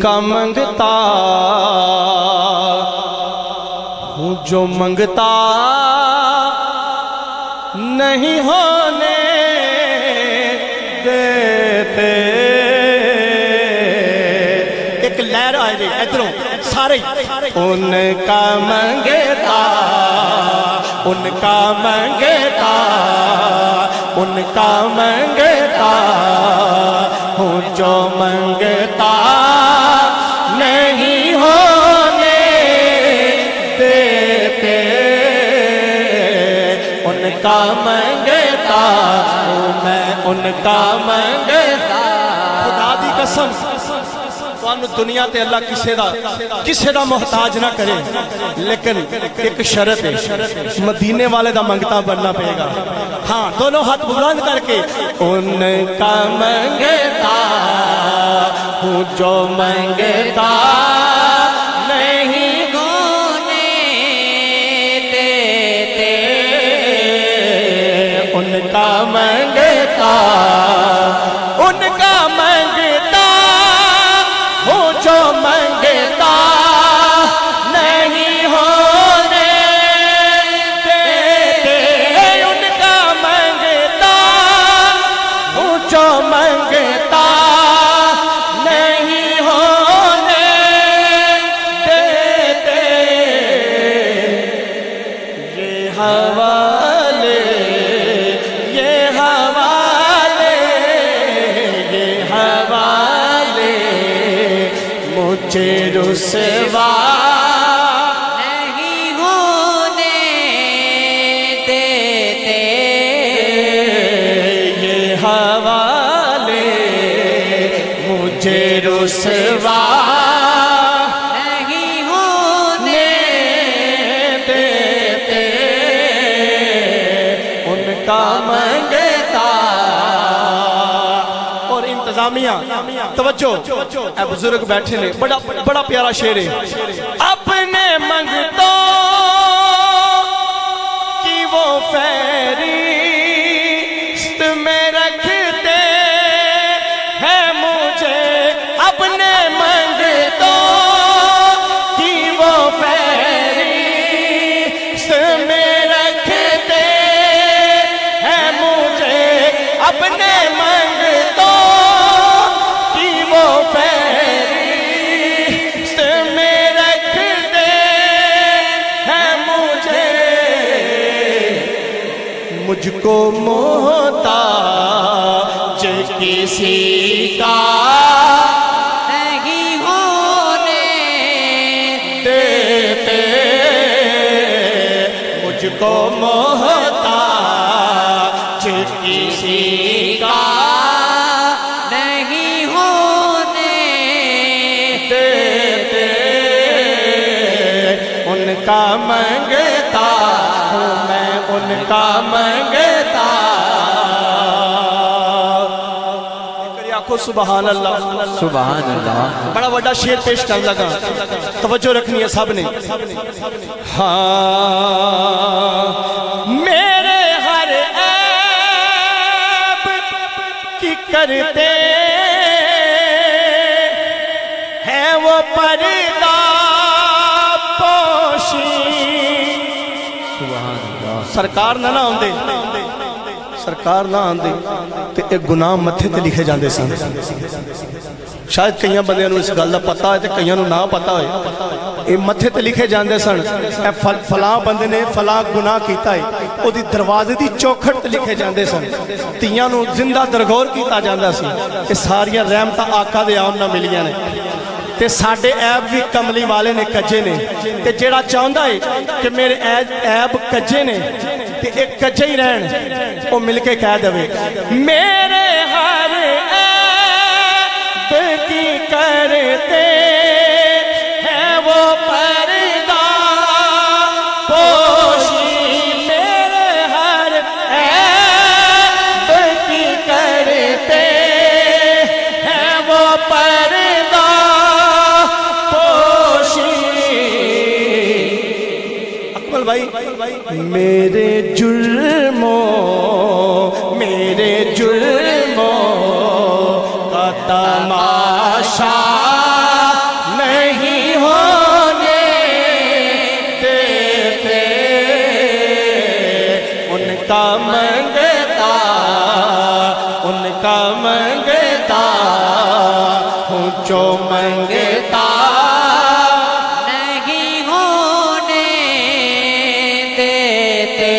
کا منگتا ہوں جو منگتا نہیں ہونے دیتے. ایک لہر آئے جی ادھروں سارے ان کا منگتا ان کا منگتا ان کا منگتا ہوں جو منگتا نہیں ہونے دیتے. ان کا منگتا ہوں میں ان کا منگتا. خدا دی قسم دنیا تے اللہ کسے دا محتاج نہ کرے، لیکن ایک شرط ہے، مدینے والے دا منگتا بننا پڑے گا. ہاں دونوں ہاتھ بلند کر کے ان کا منگتا ہوں جو منگتا نہیں ہونے دیتے. ان کا منگتا ان کا منگتا ہوں جو منگتا نہیں ہونے دیتے. ان کا منگتا ہوں جو منگتا نہیں ہونے دیتے. یہ حوالے یہ حوالے یہ حوالے مجھے رسوا نہیں ہونے دیتے. یہ حوالے مجھے رسوا نہیں ہونے دیتے. ان کا منگتا. اور انتظامیہ توجہ، اے بزرگ بیٹھے نے، بڑا پیارا شعر ہے. اپنے منگتوں کی وہ فہرست میں رکھتے ہیں مجھے. اپنے منگتوں کی وہ فہرست میں رکھتے ہیں مجھے. اپنے منگتوں کی وہ فہرست میں رکھتے ہیں مجھے. مجھ کو محتاج کسی کا نہیں ہونے دیتے. مجھ کو محتاج کسی کا نہیں ہونے دیتے. ان کا منگتا ہوں میں ان کا منگتا. سبحان اللہ سبحان اللہ. بڑا بڑا شعر پیش کر لگا، توجہ رکھنی ہے سب نے. ہاں میرے ہر عیب کی کرتے ہیں وہ پردہ پوشی. سبحان اللہ. سرکار نہ آندے سرکار نہ آندے تے ایک گناہ متھے تے لکھے جاندے سن. شاید کئیاں بندیاں نوں اس گل دا پتہ ہے تے کئیاں نوں نہ پتہ ہوئے. اے متھے تے لکھے جاندے سن اے فلاں بندے نے فلاں گناہ کیتا ہے، او دی دروازے دی چوکھٹ تے لکھے جاندے سن. تیاں نوں زندہ درگور کیتا جاندا سی. اے ساریاں رحمتاں آقا دے آن نہ ملیاں نے. تے ساڈے عیب بھی کملی والے نے کجے نے. تے جیڑا چاہندا ہے کہ میرے عیب کجے نے تے ایک کجے ہی رہن، او مل کے کہہ دے میرے ہر عیب کی کرتے ہیں وہ پردہ پوشی. میرے ہر عیب کی کرتے ہیں وہ پردہ پوشی. اکمل بھائی میرے جرموں کا تماشا کا منگتا ان کا منگتا ہوں جو منگتا نہیں ہونے دیتے